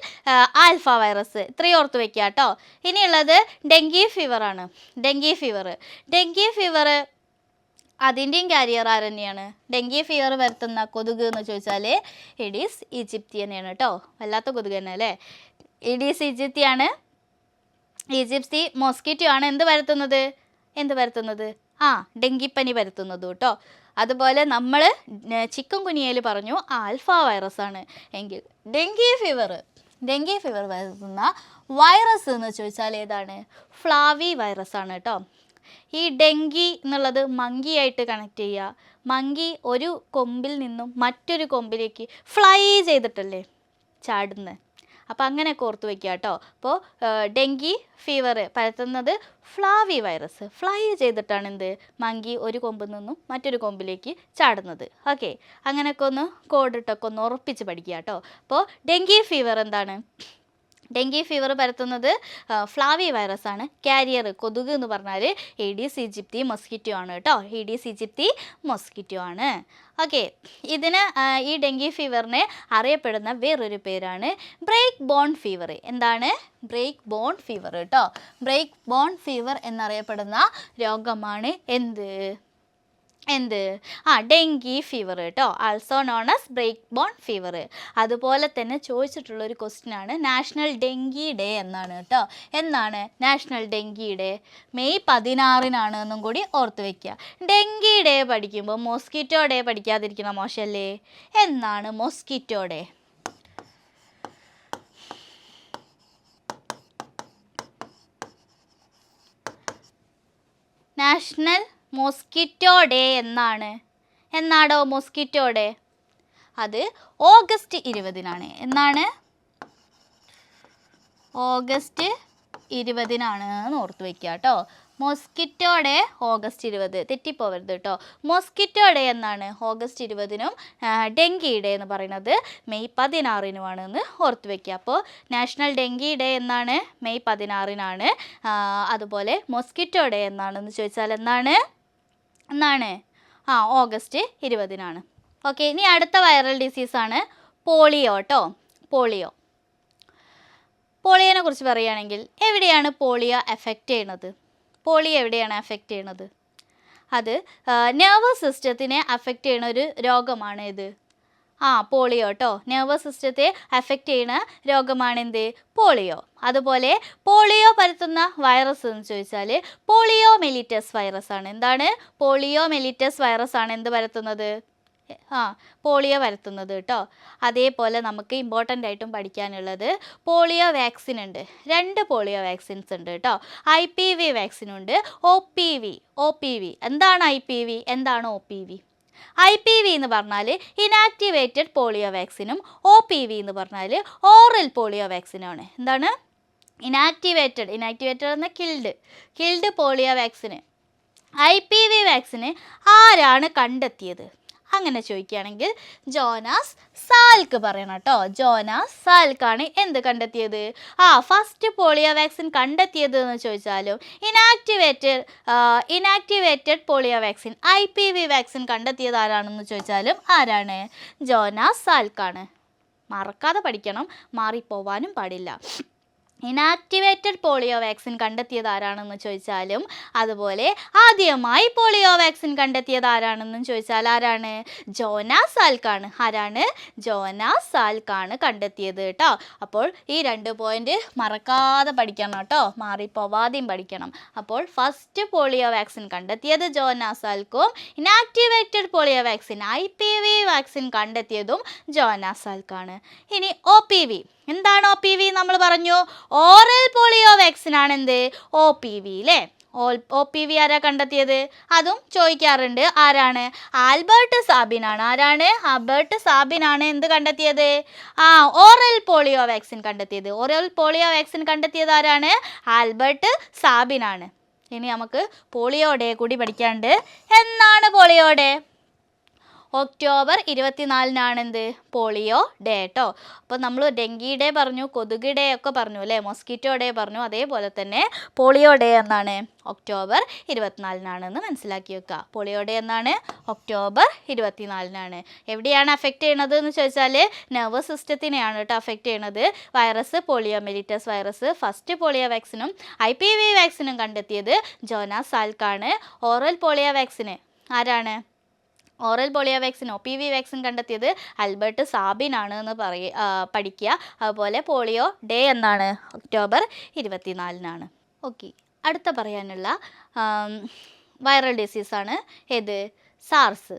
ആൽഫ വൈറസ്. ഇത്രയും ഓർത്ത് വെക്കുക കേട്ടോ. ഇനിയുള്ളത് ഡെങ്കി ഫീവറാണ്. ഡെങ്കി ഫീവർ അതിൻ്റെയും കാരിയർ ആര് തന്നെയാണ്? ഡെങ്കി ഫീവർ വരുത്തുന്ന കൊതുക് എന്ന് ചോദിച്ചാൽ ഈഡീസ് ഈജിപ്തി തന്നെയാണ് കേട്ടോ. വല്ലാത്ത കൊതുക് തന്നെ അല്ലേ? ഈഡീസ് ഈജിപ്തിയാണ്. ഈജിപ്തി മോസ്കിറ്റോ ആണ് എന്ത് പരത്തുന്നത്? ഡെങ്കിപ്പനി പരത്തുന്നത് കേട്ടോ. അതുപോലെ നമ്മൾ ചിക്കൻ ഗുനിയയിൽ പറഞ്ഞു ആൽഫ വൈറസ് ആണ് എങ്കിൽ ഡെങ്കി ഫീവർ വരുത്തുന്ന വൈറസ് എന്ന് ചോദിച്ചാൽ ഏതാണ്? ഫ്ലാവി വൈറസ് ആണ് കേട്ടോ. ഈ ഡെങ്കി എന്നുള്ളത് മങ്കിയായിട്ട് കണക്ട് ചെയ്യുക. മങ്കി ഒരു കൊമ്പിൽ നിന്നും മറ്റൊരു കൊമ്പിലേക്ക് ഫ്ലൈ ചെയ്തിട്ടല്ലേ ചാടുന്നത്? അപ്പോൾ അങ്ങനെയൊക്കെ ഓർത്ത് വയ്ക്കുക കേട്ടോ. അപ്പോൾ ഡെങ്കി ഫീവർ പരത്തുന്നത് ഫ്ലാവി വൈറസ്. ഫ്ലൈ ചെയ്തിട്ടാണ് എന്ത്? മങ്കി ഒരു കൊമ്പിൽ നിന്നും മറ്റൊരു കൊമ്പിലേക്ക് ചാടുന്നത്. ഓക്കെ, അങ്ങനെയൊക്കെ ഒന്ന് കോഡിട്ടൊക്കെ ഒന്ന് ഉറപ്പിച്ച് പഠിക്കുക കേട്ടോ. അപ്പോൾ ഡെങ്കി ഫീവർ എന്താണ്? ഡെങ്കി ഫീവർ പരത്തുന്നത് ഫ്ലാവി വൈറസ് ആണ്. കാരിയർ കൊതുക് എന്ന് പറഞ്ഞാൽ ഈഡീസ് ഈജിപ്തി മൊസ്കിറ്റോ ആണ് കേട്ടോ. ഈഡീസ് ഈജിപ്തി മൊസ്കിറ്റോ ആണ്. ഓക്കെ, ഇതിന് ഈ ഡെങ്കി ഫീവറിനെ അറിയപ്പെടുന്ന വേറൊരു പേരാണ് ബ്രേക്ക് ബോൺ ഫീവർ. എന്താണ്? ബ്രേക്ക് ബോൺ ഫീവർ കേട്ടോ. ബ്രേക്ക് ബോൺ ഫീവർ എന്നറിയപ്പെടുന്ന രോഗമാണ് ഡെങ്കി ഫീവർ കേട്ടോ. Also known as break bone fever. അതുപോലെ തന്നെ ചോദിച്ചിട്ടുള്ളൊരു ക്വസ്റ്റ്യൻ ആണ് നാഷണൽ ഡെങ്കി ഡേ എന്നാണ് കേട്ടോ. എന്നാണ് നാഷണൽ ഡെങ്കി ഡേ? മെയ് 16 എന്നും കൂടി ഓർത്ത് വയ്ക്കുക. ഡെങ്കി ഡേ പഠിക്കുമ്പോൾ മോസ്കിറ്റോ ഡേ പഠിക്കാതിരിക്കണം, മോശമല്ലേ? എന്നാണ് mosquito day? National mosquito day എന്നാടോ മോസ്കിറ്റോ ഡേ? അത് ഓഗസ്റ്റ് 20 എന്നാണ്? ഓഗസ്റ്റ് 20 എന്ന് ഓർത്ത് വയ്ക്കുക കേട്ടോ. മോസ്കിറ്റോ ഡേ ഓഗസ്റ്റ് 20, തെറ്റിപ്പോവരുത് കേട്ടോ. മോസ്കിറ്റോ ഡേ എന്നാണ്? ഓഗസ്റ്റ് 20. ഡെങ്കി ഡേ എന്ന് പറയുന്നത് മെയ് 16 എന്ന് ഓർത്ത് വയ്ക്കുക. അപ്പോൾ നാഷണൽ ഡെങ്കി ഡേ എന്നാണ്? മെയ് 16. അതുപോലെ മോസ്കിറ്റോ ഡേ എന്നാണെന്ന് ചോദിച്ചാൽ എന്നാണ്? ഓഗസ്റ്റ് 20. ഓക്കെ, ഇനി അടുത്ത വൈറൽ ഡിസീസാണ് പോളിയോ കേട്ടോ. പോളിയോനെ കുറിച്ച് പറയുകയാണെങ്കിൽ എവിടെയാണ് പോളിയോ എഫക്റ്റ് ചെയ്യുന്നത്? അത് നെർവസ് സിസ്റ്റത്തിനെ അഫക്റ്റ് ചെയ്യുന്ന ഒരു രോഗമാണ് ഇത്. പോളിയോ കേട്ടോ. നെർവസ് സിസ്റ്റത്തെ അഫക്റ്റ് ചെയ്യുന്ന രോഗമാണ് എന്ത്? പോളിയോ. അതുപോലെ പോളിയോ പരത്തുന്ന വൈറസ് എന്ന് ചോദിച്ചാൽ പോളിയോ മെലിറ്റസ് വൈറസ് ആണ്. എന്താണ്? പോളിയോ മെലിറ്റസ് വൈറസ് ആണ് എന്ത് പരത്തുന്നത്? പോളിയോ പരത്തുന്നത് കേട്ടോ. അതേപോലെ നമുക്ക് ഇമ്പോർട്ടൻ്റ് ആയിട്ടും പഠിക്കാനുള്ളത് പോളിയോ വാക്സിൻ ഉണ്ട്. 2 പോളിയോ വാക്സിൻസ് ഉണ്ട് കേട്ടോ. IPV വാക്സിനുണ്ട്, OPV. എന്താണ് IPV? എന്താണ് OPV? IPV എന്ന് പറഞ്ഞാൽ ഇനാക്ടിവേറ്റഡ് പോളിയോ വാക്സിനും OPV എന്ന് പറഞ്ഞാൽ ഓറൽ പോളിയോ വാക്സിനുമാണ്. എന്താണ്? ഇനാക്ടിവേറ്റഡ് എന്ന കിൽഡ് പോളിയോ വാക്സിന്. IPV വാക്സിന് ആരാണ് കണ്ടെത്തിയത്? അങ്ങനെ ചോദിക്കുകയാണെങ്കിൽ ജോനാസ് സാൽക്ക് പറയണം കേട്ടോ. ജോനാസ് സാൽക്കാണ് എന്ത് കണ്ടെത്തിയത്? ഫസ്റ്റ് പോളിയോ വാക്സിൻ കണ്ടെത്തിയത് എന്ന് ചോദിച്ചാലും inactivated polio vaccine IPV vaccine കണ്ടെത്തിയത് ആരാണെന്ന് ചോദിച്ചാലും ആരാണ്? ജോനാസ് സാൽക്കാണ്. മറക്കാതെ പഠിക്കണം, മാറിപ്പോവാനും പാടില്ല. ഇനാക്ടിവേറ്റഡ് പോളിയോ വാക്സിൻ കണ്ടെത്തിയത് ആരാണെന്ന് ചോദിച്ചാലും, അതുപോലെ ആദ്യമായി പോളിയോ വാക്സിൻ കണ്ടെത്തിയത് ആരാണെന്നും ചോദിച്ചാൽ ആരാണ്? ജോനാസ് സാൽക്കാണ്. ആരാണ്? ജോനാസ് സാൽക്കാണ് കണ്ടെത്തിയത് കേട്ടോ. അപ്പോൾ ഈ 2 പോയിന്റ് മറക്കാതെ പഠിക്കണം കേട്ടോ, മാറിപ്പോവാതെയും പഠിക്കണം. അപ്പോൾ ഫസ്റ്റ് പോളിയോ വാക്സിൻ കണ്ടെത്തിയത് ജോനാസ് സാൽക്കും inactivated polio vaccine IPV vaccine കണ്ടെത്തിയതും ജോനാസ് സാൽക്കാണ്. ഇനി OPV. എന്താണ് OPV? നമ്മൾ പറഞ്ഞു ഓറൽ പോളിയോ വാക്സിൻ ആണ് എന്ത്? OPV അല്ലേ? OPV ആരാ കണ്ടെത്തിയത്? അതും ചോദിക്കാറുണ്ട്. ആരാണ്? ആൽബർട്ട് സാബിനാണ്. ആരാണ്? ആൽബർട്ട് സാബിനാണ് എന്ത് കണ്ടെത്തിയത്? ഓറൽ പോളിയോ വാക്സിൻ കണ്ടെത്തിയത്. ഓറൽ പോളിയോ വാക്സിൻ കണ്ടെത്തിയത് ആരാണ്? ആൽബർട്ട് സാബിനാണ്. ഇനി നമുക്ക് പോളിയോ ഡേ കൂടി പഠിക്കാണ്ട്. എന്നാണ് പോളിയോ ഡേ? ഒക്ടോബർ 24-നാണ് എന്ത്? പോളിയോ ഡേ കേട്ടോ. അപ്പോൾ നമ്മൾ ഡെങ്കി ഡേ പറഞ്ഞു, കൊതുക് ഡേ ഒക്കെ പറഞ്ഞു അല്ലേ, മൊസ്കിറ്റോ ഡേ പറഞ്ഞു. അതേപോലെ തന്നെ പോളിയോ ഡേ എന്നാണ്? ഒക്ടോബർ 24-നാണെന്ന് മനസ്സിലാക്കി വെക്കുക. പോളിയോ ഡേ എന്നാണ്? ഒക്ടോബർ 24-നാണ്. എവിടെയാണ് അഫക്റ്റ് ചെയ്യണത് എന്ന് ചോദിച്ചാൽ നെർവസ് സിസ്റ്റത്തിനെയാണ് കേട്ടോ അഫക്റ്റ് ചെയ്യണത്. വൈറസ് പോളിയോമെലിറ്റസ് വൈറസ് ഫസ്റ്റ് പോളിയോ വാക്സിനും IPV വാക്സിനും കണ്ടെത്തിയത് ജോനാസ് സാൽക്കാണ്. ഓറൽ പോളിയോ വാക്സിന് ആരാണ്? Oral polio vaccine OPV vaccine കണ്ടെത്തിയത് ആൽബർട്ട് സാബിനാണ് എന്ന് പഠിക്കുക. അതുപോലെ പോളിയോ ഡേ എന്നാണ്? ഒക്ടോബർ 24-നാണ്. ഓക്കെ, അടുത്ത പറയാനുള്ള വൈറൽ ഡിസീസാണ് ഏത്? സാർസ്.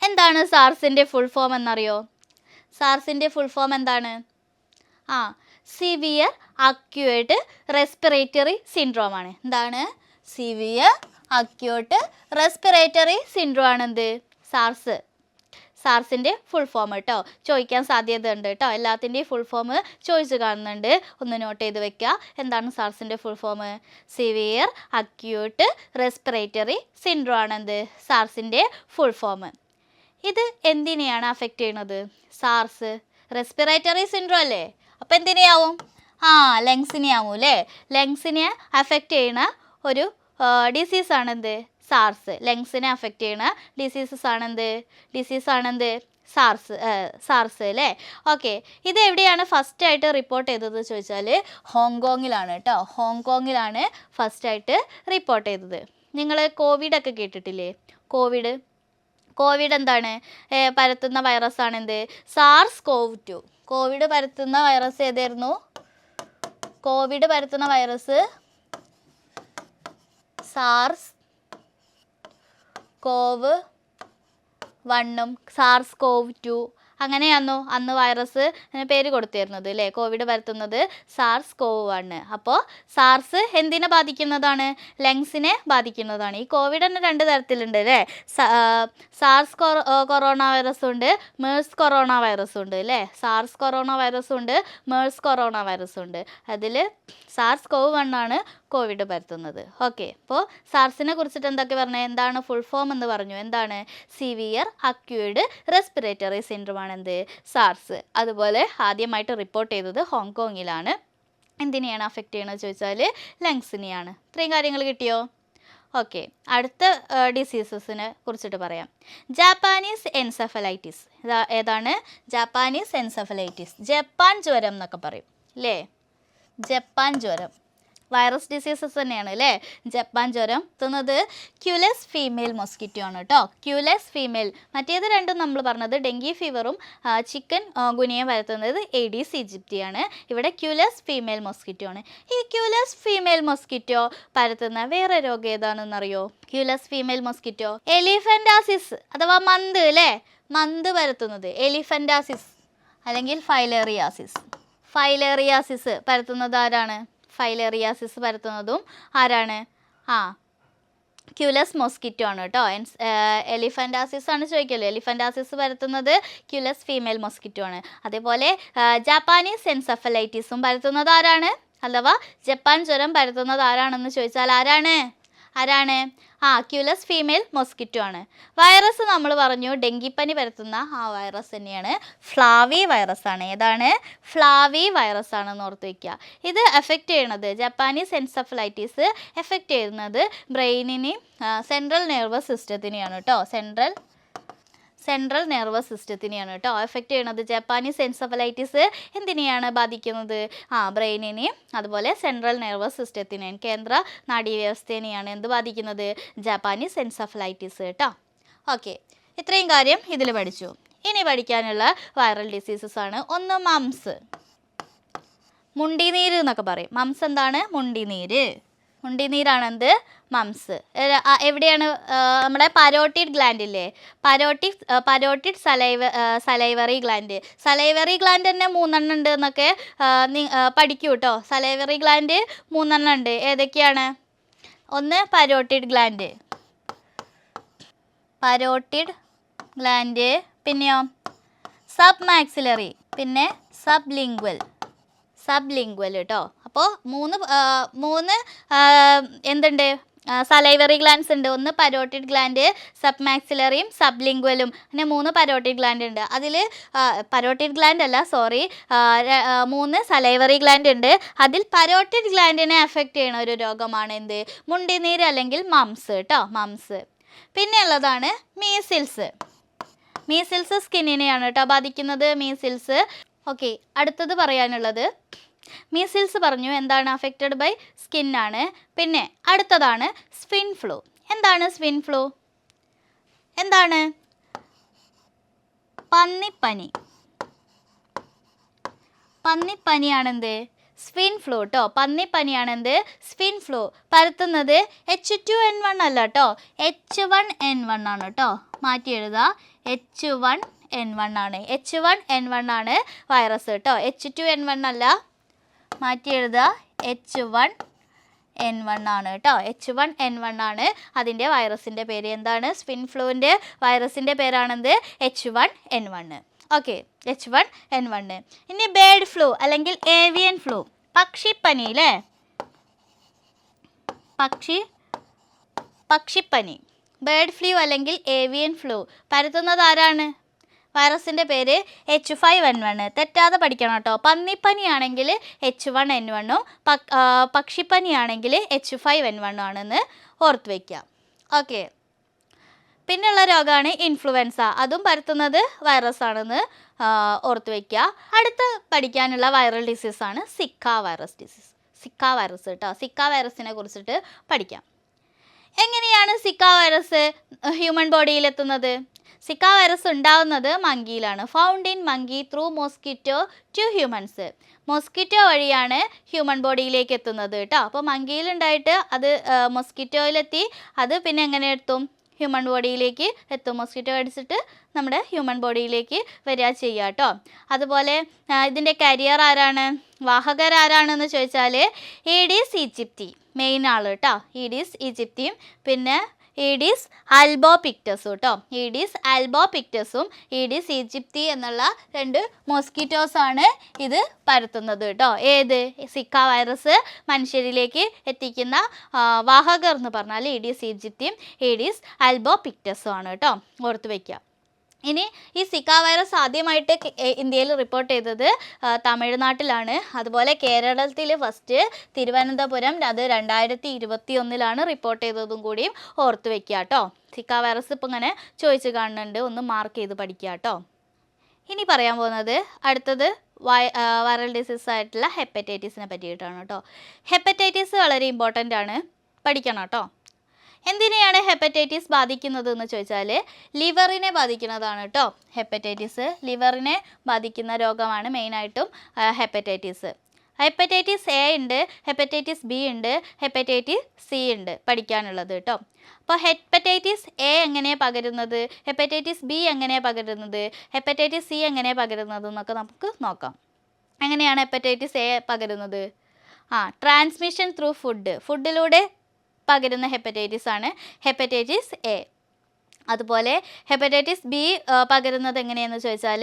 എന്താണ് സാർസിൻ്റെ ഫുൾ ഫോം എന്നറിയോ? സാർസിൻ്റെ ഫുൾ ഫോം എന്താണ്? സിവിയർ അക്യൂട്ട് റെസ്പിറേറ്ററി സിൻഡ്രോം ആണ്. എന്താണ്? സിവിയർ അക്യൂട്ട് റെസ്പിറേറ്ററി സിൻഡ്രോം ആണെന്ത്? സാർസ്. സാർസിൻ്റെ ഫുൾ ഫോം കേട്ടോ, ചോദിക്കാൻ സാധ്യത ഉണ്ട് കേട്ടോ. എല്ലാത്തിൻ്റെയും ഫുൾ ഫോം ചോദിച്ച് കാണുന്നുണ്ട്, ഒന്ന് നോട്ട് ചെയ്ത് വെക്കുക. എന്താണ് സാർസിൻ്റെ full form? Severe acute respiratory syndrome ആണെന്ത്? സാർസിൻ്റെ ഫുൾ ഫോം. ഇത് എന്തിനെയാണ് അഫക്റ്റ് ചെയ്യണത്? സാർസ് റെസ്പിറേറ്ററി സിൻഡ്രോം അല്ലേ, അപ്പോൾ എന്തിനെയാവും? ലങ്സിനെ ആവും അല്ലേ. ലങ്സിനെ അഫക്റ്റ് ചെയ്യണ ഒരു ഡിസീസാണെന്ത്? സാർസ്. ലങ്സിനെ അഫക്റ്റ് ചെയ്യണ ഡിസീസാണെന്ത്? സാർസ് അല്ലേ. ഓക്കെ, ഇത് എവിടെയാണ് ഫസ്റ്റായിട്ട് റിപ്പോർട്ട് ചെയ്തത് ചോദിച്ചാൽ ഹോങ്കോങ്ങിലാണ് കേട്ടോ. ഹോങ്കോങ്ങിലാണ് ഫസ്റ്റായിട്ട് റിപ്പോർട്ട് ചെയ്തത്. നിങ്ങൾ കോവിഡൊക്കെ കേട്ടിട്ടില്ലേ? കോവിഡ് എന്താണ് പരത്തുന്ന വൈറസ് ആണെന്ത്? SARS-CoV-2. കോവിഡ് പരത്തുന്ന വൈറസ് ഏതായിരുന്നു? കോവിഡ് പരത്തുന്ന വൈറസ് SARS-CoV-1ഉം SARS-CoV-2 അങ്ങനെയാണോ അന്ന് വൈറസ് പേര് കൊടുത്തിരുന്നത് അല്ലേ? കോവിഡ് പരത്തുന്നത് SARS-CoV-1. അപ്പോൾ സാർസ് എന്തിനെ ബാധിക്കുന്നതാണ്? ലങ്സിനെ ബാധിക്കുന്നതാണ്. ഈ കോവിഡ് തന്നെ 2 തരത്തിലുണ്ട് അല്ലേ. സാർസ് കൊറോണ വൈറസും ഉണ്ട്, മേഴ്സ് കൊറോണ വൈറസും ഉണ്ട് അല്ലേ. സാർസ് കൊറോണ വൈറസും ഉണ്ട്, മേഴ്സ് കൊറോണ വൈറസും ഉണ്ട്. അതിൽ SARS-CoV-1 ആണ് കോവിഡ് പരത്തുന്നത്. ഓക്കെ, അപ്പോൾ സാർസിനെ കുറിച്ചിട്ട് എന്തൊക്കെ പറഞ്ഞത്? എന്താണ് ഫുൾ ഫോം എന്ന് പറഞ്ഞു? എന്താണ്? സിവിയർ അക്യൂട്ട് റെസ്പിറേറ്ററി സിൻഡ്രോം ആണെന്ത്? സാർസ്. അതുപോലെ ആദ്യമായിട്ട് റിപ്പോർട്ട് ചെയ്തത് ഹോങ്കോങ്ങിലാണ്. എന്തിനെയാണ് അഫക്റ്റ് ചെയ്യണമെന്ന് ചോദിച്ചാൽ ലങ്സിനെയാണ്. ഇത്രയും കാര്യങ്ങൾ കിട്ടിയോ? ഓക്കെ, അടുത്ത ഡിസീസസിനെ കുറിച്ചിട്ട് പറയാം. Japanese encephalitis. ഏതാണ്? Japanese encephalitis. ജപ്പാൻ ജ്വരം എന്നൊക്കെ പറയും അല്ലേ. ജപ്പാൻ ജ്വരം വൈറസ് ഡിസീസസ് തന്നെയാണ് അല്ലേ. ജപ്പാൻ ജ്വരം എത്തുന്നത് ക്യുലെസ് ഫീമെയിൽ മൊസ്കിറ്റോ ആണ് കേട്ടോ. ക്യുലെസ് ഫീമെയിൽ. മറ്റേത് രണ്ടും നമ്മൾ പറഞ്ഞത് ഡെങ്കി ഫീവറും ചിക്കൻ ഗുനിയയും വരുത്തുന്നത് ഏഡീസ് ഈജിപ്തി ആണ്. ഇവിടെ ക്യുലെസ് ഫീമെയിൽ മൊസ്കിറ്റോ ആണ്. ഈ ക്യുലെസ് ഫീമെയിൽ മൊസ്കിറ്റോ പരത്തുന്ന വേറെ രോഗം ഏതാണെന്നറിയോ? ക്യുലെസ് ഫീമെയിൽ മൊസ്കിറ്റോ എലിഫന്റാസിസ് അഥവാ മന്ത് അല്ലേ. മന്ത് പരത്തുന്നത് എലിഫന്റാസിസ് അല്ലെങ്കിൽ ഫൈലേറിയാസിസ്. ഫൈലേറിയാസിസ് പരത്തുന്നത് ആരാണ്? ഫൈലേറിയാസിസ് പരത്തുന്നതും ആരാണ്? ക്യുലെസ് മൊസ്കിറ്റോ ആണ് കേട്ടോ. എലിഫന്റാസിസ് ആണ് ചോദിക്കല്ലോ. എലിഫന്റാസിസ് പരത്തുന്നത് ക്യുലെസ് ഫീമെയിൽ മൊസ്കിറ്റോ ആണ്. അതേപോലെ ജാപ്പാനീസ് എൻസെഫലൈറ്റിസും പരത്തുന്നത് ആരാണ്? അഥവാ ജപ്പാൻ ജ്വരം പരത്തുന്നത് ആരാണെന്ന് ചോദിച്ചാൽ ആരാണ്? ക്യുലെസ് ഫീമെയിൽ മൊസ്കിറ്റോ ആണ്. വൈറസ് നമ്മൾ പറഞ്ഞു ഡെങ്കിപ്പനി പരത്തുന്ന വൈറസ് തന്നെയാണ്. ഫ്ലാവി വൈറസ് ആണ്. ഏതാണ്? ഫ്ലാവി വൈറസ് ആണെന്ന് ഓർത്ത് വയ്ക്കുക. ഇത് എഫക്റ്റ് ചെയ്യണത് ജപ്പാനീസ് എൻസെഫലൈറ്റിസ് എഫക്റ്റ് ചെയ്യുന്നത് ബ്രെയിനിനെയും സെൻട്രൽ നെർവസ് സിസ്റ്റത്തിനെയാണ് കേട്ടോ. സെൻട്രൽ നെർവസ് സിസ്റ്റത്തിനെയാണ് കേട്ടോ എഫക്റ്റ് ചെയ്യണത്. ജപ്പാനീസ് എൻസെഫലൈറ്റിസ് എന്തിനെയാണ് ബാധിക്കുന്നത്? ബ്രെയിനിനെയും അതുപോലെ സെൻട്രൽ നെർവസ് സിസ്റ്റത്തിനെയും കേന്ദ്ര നാഡീവ്യവസ്ഥേനെയാണ് എന്ത് ബാധിക്കുന്നത്? ജപ്പാനീസ് എൻസെഫലൈറ്റിസ് കേട്ടോ. ഓക്കെ, ഇത്രയും കാര്യം ഇതിൽ പഠിച്ചു. ഇനി പഠിക്കാനുള്ള വൈറൽ ഡിസീസസ് ആണ്. ഒന്ന് മംസ്, മുണ്ടിനീര് എന്നൊക്കെ പറയും. മംസ് എന്താണ്? മുണ്ടിനീരാണെന്ത്? മംസ്. എവിടെയാണ്? നമ്മുടെ പരോട്ടിഡ് ഗ്ലാൻഡ് ഇല്ലേ, parotid salivary gland. Salivary gland തന്നെ 3 ഉണ്ട് എന്നൊക്കെ പഠിക്കൂ കേട്ടോ. സലൈവറി ഗ്ലാൻഡ് 3 ഉണ്ട്. ഏതൊക്കെയാണ്? ഒന്ന് പരോട്ടിഡ് ഗ്ലാൻഡ്, പിന്നെയോ സബ് മാക്സിലറി, പിന്നെ സബ് ലിംഗ്വൽ കേട്ടോ. അപ്പോൾ മൂന്ന് എന്തുണ്ട് സലൈവറി ഗ്ലാൻസ് ഉണ്ട്. ഒന്ന് പരോട്ടിഡ് ഗ്ലാൻഡ്, സബ് മാക്സിലറിയും സബ് ലിംഗ്വലും, അങ്ങനെ 3 പരോട്ടിഡ് ഗ്ലാൻഡ് ഉണ്ട്. അതിൽ പരോട്ടിഡ് ഗ്ലാൻഡ് അല്ല, സോറി, 3 സലൈവറി ഗ്ലാൻഡ് ഉണ്ട്. അതിൽ പരോട്ടിഡ് ഗ്ലാൻഡിനെ അഫക്റ്റ് ചെയ്യുന്ന ഒരു രോഗമാണ് എന്ത്? മുണ്ടിനീര് അല്ലെങ്കിൽ മംസ് കേട്ടോ, മംസ്. പിന്നെ ഉള്ളതാണ് മീസിൽസ്. മീസിൽസ് സ്കിന്നിനെയാണ് കേട്ടോ ബാധിക്കുന്നത്, മീസിൽസ്. ഓക്കെ, അടുത്തത് പറയാനുള്ളത് മീസിൽസ് പറഞ്ഞു, എന്താണ്? അഫക്റ്റഡ് ബൈ സ്കിന്നാണ്. പിന്നെ അടുത്തതാണ് സ്വിൻ ഫ്ലൂ. എന്താണ് സ്വിൻ ഫ്ലൂ? എന്താണ്? പന്നിപ്പനി. പന്നിപ്പനിയാണെന്ത്? സ്വിൻ ഫ്ലൂ കേട്ടോ. പന്നിപ്പനിയാണെന്ത്? സ്വിൻ ഫ്ലൂ. പരത്തുന്നത് H2N1 അല്ല കേട്ടോ, H1N1 ആണ് കേട്ടോ. മാറ്റി എഴുതുക, H1N1 ആണ്. H1N1 ആണ് വൈറസ് കേട്ടോ, H2N1 അല്ല. മാറ്റി എഴുതുക, H1N1 ആണ് കേട്ടോ. H1N1 ആണ് അതിൻ്റെ വൈറസിൻ്റെ പേര്. എന്താണ്? സ്വിൻ ഫ്ലൂവിൻ്റെ വൈറസിൻ്റെ പേരാണെന്ത്? H1N1. Okay, H1N1. ഇനി ബേർഡ് ഫ്ലൂ അല്ലെങ്കിൽ ഏവിയൻ ഫ്ലൂ, പക്ഷിപ്പനി അല്ലേ, പക്ഷിപ്പനി. ബേർഡ് ഫ്ലൂ അല്ലെങ്കിൽ ഏവിയൻ ഫ്ലൂ പരത്തുന്നത് ആരാണ്? വൈറസിൻ്റെ പേര് H5N1. തെറ്റാതെ പഠിക്കണം കേട്ടോ. പന്നിപ്പനിയാണെങ്കിൽ H1N1ഉം പക്ഷിപ്പനിയാണെങ്കിൽ H5N1 ആണെന്ന് ഓർത്ത് വയ്ക്കുക. ഓക്കെ, പിന്നെയുള്ള രോഗമാണ് ഇൻഫ്ലുവൻസ. അതും പരത്തുന്നത് വൈറസ് ആണെന്ന് ഓർത്ത് വയ്ക്കുക. അടുത്ത് പഠിക്കാനുള്ള വൈറൽ ഡിസീസാണ് Zika virus disease. Zika virus കേട്ടോ. സിക്ക വൈറസിനെ കുറിച്ചിട്ട് പഠിക്കാം. എങ്ങനെയാണ് സിക്ക വൈറസ് ഹ്യൂമൻ ബോഡിയിൽ എത്തുന്നത്? സിക്ക വൈറസ് ഉണ്ടാവുന്നത് മങ്കിയിലാണ്. Found in monkey through mosquito to humans. Mosquito വഴിയാണ് ഹ്യൂമൻ ബോഡിയിലേക്ക് എത്തുന്നത് കേട്ടോ. അപ്പോൾ മങ്കിയിലുണ്ടായിട്ട് അത് മോസ്കിറ്റോയിലെത്തി, അത് പിന്നെ എങ്ങനെ എത്തും? ഹ്യൂമൻ ബോഡിയിലേക്ക് എത്തും. മോസ്കിറ്റോ കടിച്ചിട്ട് നമ്മുടെ ഹ്യൂമൻ ബോഡിയിലേക്ക് വരിക ചെയ്യുക കേട്ടോ. അതുപോലെ ഇതിൻ്റെ കരിയർ ആരാണ്? വാഹകരാരാണെന്ന് ചോദിച്ചാൽ ഈഡീസ് ഈജിപ്തി മെയിൻ ആൾ കേട്ടോ. ഈഡീസ് ഈജിപ്തിയും പിന്നെ ഈഡീസ് ആൽബോപിക്ടസും കേട്ടോ. ഈഡീസ് ആൽബോപിക്ടസും ഈഡീസ് ഈജിപ്തി എന്നുള്ള 2 മോസ്കിറ്റോസാണ് ഇത് പരത്തുന്നത് കേട്ടോ. ഏത്? സിക്ക വൈറസ് മനുഷ്യരിലേക്ക് എത്തിക്കുന്ന വാഹകർ എന്ന് പറഞ്ഞാൽ ഈഡീസ് ഈജിപ്തിയും ഈഡീസ് ആൽബോപിക്ടസും ആണ് കേട്ടോ. ഓർത്ത് വയ്ക്കുക. ഇനി ഈ സിക്ക വൈറസ് ആദ്യമായിട്ട് ഇന്ത്യയിൽ റിപ്പോർട്ട് ചെയ്തത് തമിഴ്നാട്ടിലാണ്. അതുപോലെ കേരളത്തിൽ ഫസ്റ്റ് തിരുവനന്തപുരം, അത് 2021 റിപ്പോർട്ട് ചെയ്തതും കൂടിയും ഓർത്ത് വെക്കുക കേട്ടോ. സിക്ക വൈറസ് ഇപ്പം ഇങ്ങനെ ചോദിച്ച് കാണുന്നുണ്ട്, ഒന്ന് മാർക്ക് ചെയ്ത് പഠിക്കുക കേട്ടോ. ഇനി പറയാൻ പോകുന്നത് അടുത്തത് വൈറൽ ഡിസീസ് ആയിട്ടുള്ള ഹെപ്പറ്റൈറ്റിസിനെ പറ്റിയിട്ടാണ് കേട്ടോ. ഹെപ്പറ്റൈറ്റിസ് വളരെ ഇമ്പോർട്ടൻ്റ് ആണ്, പഠിക്കണം കേട്ടോ. എന്തിനെയാണ് ഹെപ്പറ്റൈറ്റിസ് ബാധിക്കുന്നത് എന്ന് ചോദിച്ചാൽ ലിവറിനെ ബാധിക്കുന്നതാണ് കേട്ടോ. ഹെപ്പറ്റൈറ്റിസ് ലിവറിനെ ബാധിക്കുന്ന രോഗമാണ് മെയിനായിട്ടും ഹെപ്പറ്റൈറ്റിസ്. ഹെപ്പറ്റൈറ്റിസ് എ ഉണ്ട്, ഹെപ്പറ്റൈറ്റിസ് ബി ഉണ്ട്, ഹെപ്പറ്റൈറ്റിസ് സി ഉണ്ട് പഠിക്കാനുള്ളത് കേട്ടോ. അപ്പോൾ ഹെപ്പറ്റൈറ്റിസ് എ എങ്ങനെയാണ് പകരുന്നത്, ഹെപ്പറ്റൈറ്റിസ് ബി എങ്ങനെയാണ് പകരുന്നത്, ഹെപ്പറ്റൈറ്റിസ് സി എങ്ങനെയാണ് പകരുന്നത് എന്നൊക്കെ നമുക്ക് നോക്കാം. എങ്ങനെയാണ് ഹെപ്പറ്റൈറ്റിസ് എ പകരുന്നത്? ട്രാൻസ്മിഷൻ ത്രൂ ഫുഡിലൂടെ പകരുന്ന ഹെപ്പറ്റൈറ്റിസ് ആണ് ഹെപ്പറ്റൈറ്റിസ് എ. അതുപോലെ ഹെപ്പറ്റൈറ്റിസ് ബി പകരുന്നത് എങ്ങനെയാണെന്ന് ചോദിച്ചാൽ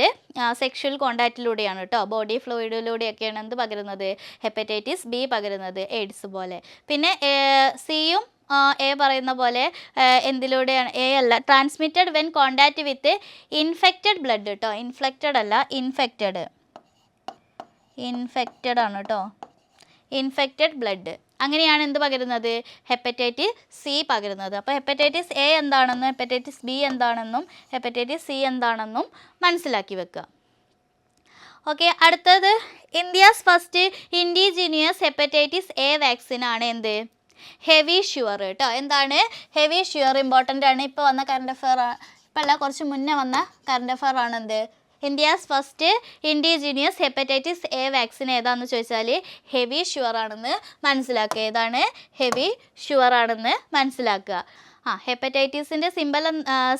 സെക്ഷൽ കോണ്ടാക്റ്റിലൂടെയാണ് കേട്ടോ. ബോഡി ഫ്ലൂയിഡിലൂടെയൊക്കെയാണ് എന്ത് പകരുന്നത്? ഹെപ്പറ്റൈറ്റിസ് ബി പകരുന്നത്, എയ്ഡ്സ് പോലെ. പിന്നെ സിയും എ പറയുന്ന പോലെ എന്തിലൂടെയാണ്? എ അല്ല, transmitted when contact with infected blood കേട്ടോ. ഇൻഫെക്റ്റഡ് അല്ല, ഇൻഫെക്റ്റഡ് ആണ് കേട്ടോ. ഇൻഫെക്റ്റഡ് ബ്ലഡ്, അങ്ങനെയാണ് എന്ത് പകരുന്നത്? ഹെപ്പറ്റൈറ്റിസ് സി പകരുന്നത്. അപ്പോൾ ഹെപ്പറ്റൈറ്റിസ് എ എന്താണെന്നും ഹെപ്പറ്റൈറ്റിസ് ബി എന്താണെന്നും ഹെപ്പറ്റൈറ്റിസ് സി എന്താണെന്നും മനസ്സിലാക്കി വെക്കുക. ഓക്കെ, അടുത്തത് India's first indigenous hepatitis A വാക്സിനാണ് എന്ത്? ഹെവി ഷ്യൂർ കേട്ടോ. എന്താണ് ഹെവി ഷ്യൂർ? ഇമ്പോർട്ടൻ്റ് ആണ്. ഇപ്പോൾ വന്ന കറണ്ട് അഫെയർ, ഇപ്പോൾ അല്ല കുറച്ച് മുന്നേ വന്ന കറണ്ട് അഫെയർ ആണ് എന്ത്? India's first indigenous hepatitis A vaccine ഏതാണെന്ന് ചോദിച്ചാൽ ഹെവി ഷ്യൂർ ആണെന്ന് മനസ്സിലാക്കുക. ഏതാണ്? ഹെവി ഷ്യൂർ ആണെന്ന് മനസ്സിലാക്കുക. ഹെപ്പറ്റൈറ്റിസിൻ്റെ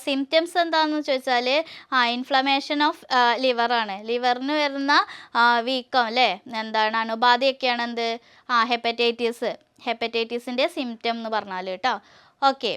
സിംറ്റംസ് എന്താണെന്ന് ചോദിച്ചാൽ ഇൻഫ്ലമേഷൻ ഓഫ് ലിവറാണ്. ലിവറിന് വരുന്ന വീക്കം അല്ലേ, എന്താണ് അണുബാധയൊക്കെയാണ് എന്ത്? ഹെപ്പറ്റൈറ്റിസിൻ്റെ സിംറ്റം എന്ന് പറഞ്ഞാൽ കേട്ടോ. ഓക്കെ,